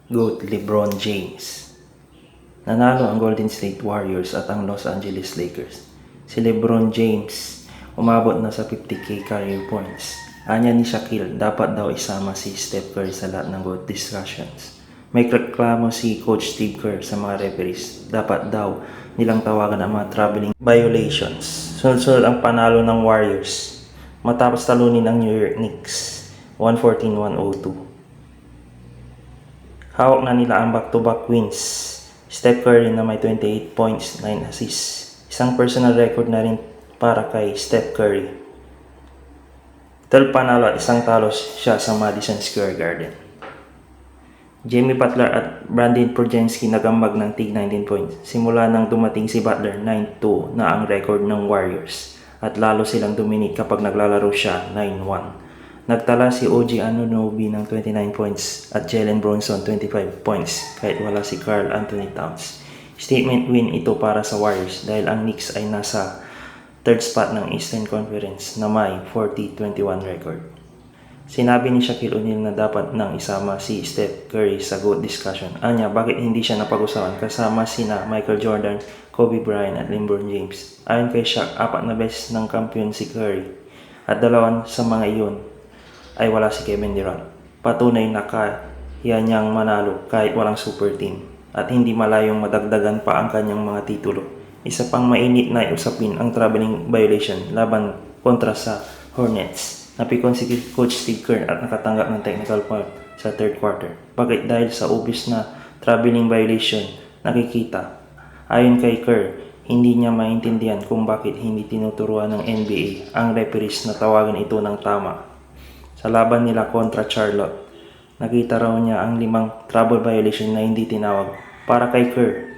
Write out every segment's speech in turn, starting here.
GOAT LeBron James. Nanalo ang Golden State Warriors at ang Los Angeles Lakers. Si LeBron James umabot na sa 50k career points. Anya ni Shaquille, dapat daw isama si Steph Curry sa lahat ng GOAT discussions. May reklamo si Coach Steve Kerr sa mga referees. Dapat daw nilang tawagan ang mga traveling violations. Sunod-sunod ang panalo ng Warriors matapos talunin ang New York Knicks 114-102. Hawak na nila ang back-to-back wins. Steph Curry na may 28 points, 9 assists. Isang personal record na rin para kay Steph Curry. 12 panalo at isang talo siya sa Madison Square Garden. Jimmy Butler at Brandon Podziemski nagambag ng tig 19 points. Simula nang dumating si Butler, 9-2 na ang record ng Warriors. At lalo silang dominate kapag naglalaro siya, 9-1. Nagtala si OG Anunoby ng 29 points at Jalen Brunson 25 points kahit wala si Karl Anthony Towns. Statement win ito para sa Warriors dahil ang Knicks ay nasa third spot ng Eastern Conference na may 40-21 record. Sinabi ni Shaquille O'Neal na dapat nang isama si Steph Curry sa GOAT discussion. Anya, bakit hindi siya napag-usapan kasama sina Michael Jordan, Kobe Bryant at LeBron James? Ayon kay Shaq, 4 na beses ng kampiyon si Curry at 2 sa mga iyon ay wala si Kevin Durant. Patunay na kaya niyang manalo kahit walang super team at hindi malayong madagdagan pa ang kanyang mga titulo. Isa pang mainit na usapin ang traveling violation laban kontra sa Hornets. Napikon si Coach Steve Kerr at nakatanggap ng technical foul sa third quarter. Bakit? Dahil sa obvious na traveling violation nakikita. Ayon kay Kerr, hindi niya maintindihan kung bakit hindi tinuturuan ng NBA ang referees na tawagan ito ng tama. Sa laban nila kontra Charlotte, nakita raw niya ang 5 travel violation na hindi tinawag. Para kay Kerr,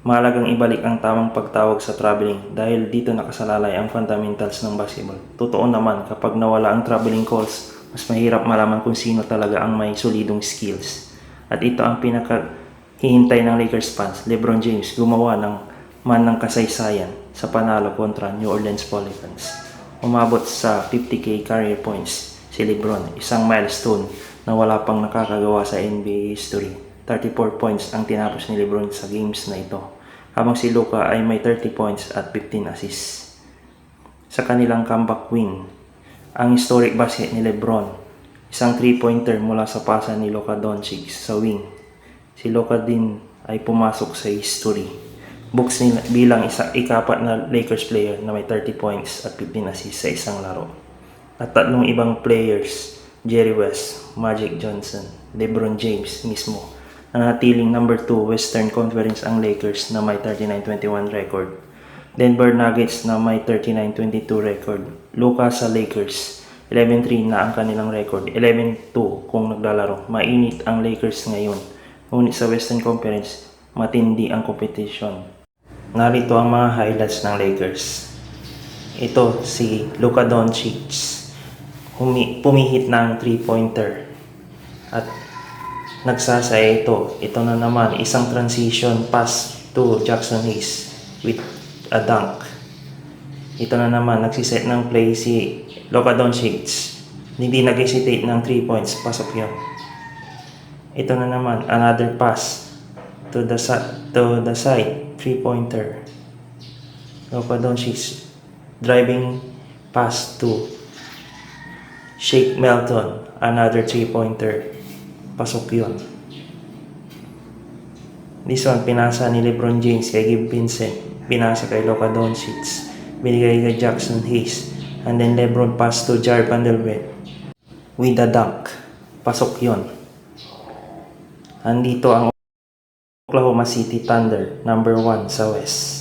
mahalagang ibalik ang tamang pagtawag sa traveling dahil dito nakasalalay ang fundamentals ng basketball. Totoo naman, kapag nawala ang traveling calls, mas mahirap malaman kung sino talaga ang may solidong skills. At ito ang pinakahihintay ng Lakers fans. LeBron James gumawa ng kasaysayan sa panalo kontra New Orleans Pelicans. Umabot sa 50k career points si LeBron, isang milestone na wala pang nakakagawa sa NBA history. 34 points ang tinapos ni LeBron sa games na ito, habang si Luka ay may 30 points at 15 assists. Sa kanilang comeback win, ang historic basket ni LeBron, isang 3-pointer mula sa pasa ni Luka Doncic sa wing. Si Luka din ay pumasok sa history books nila bilang ika-4 na Lakers player na may 30 points at 15 assists sa isang laro. At 3 ibang players, Jerry West, Magic Johnson, LeBron James mismo, nanatiling number 2 Western Conference ang Lakers na may 39-21 record. Denver Nuggets na may 39-22 record. Luka sa Lakers, 11-3 na ang kanilang record, 11-2 kung naglalaro. Mainit ang Lakers ngayon, ngunit sa Western Conference, matindi ang competition. Narito ang mga highlights ng Lakers. Ito si Luka Doncic. Pumihit ng 3-pointer at nagsasaya ito. Ito na naman, isang transition pass to Jackson Hayes with a dunk. Ito na naman, nagsiset ng play si Luka Doncic. Hindi nag-hesitate ng 3 points, pasok yun. Ito na naman, another pass to the side, 3-pointer. Luka Doncic driving pass to Shake Milton, another 3-pointer. Pasok yun. This one, pinasa ni LeBron James kay Gabe Vincent. Pinasa kay Luka Doncic. Binigay kay Jackson Hayes. And then LeBron pass to Jared Vanderbilt with a dunk. Pasok yun. Andito ang Oklahoma City Thunder, number 1 sa West.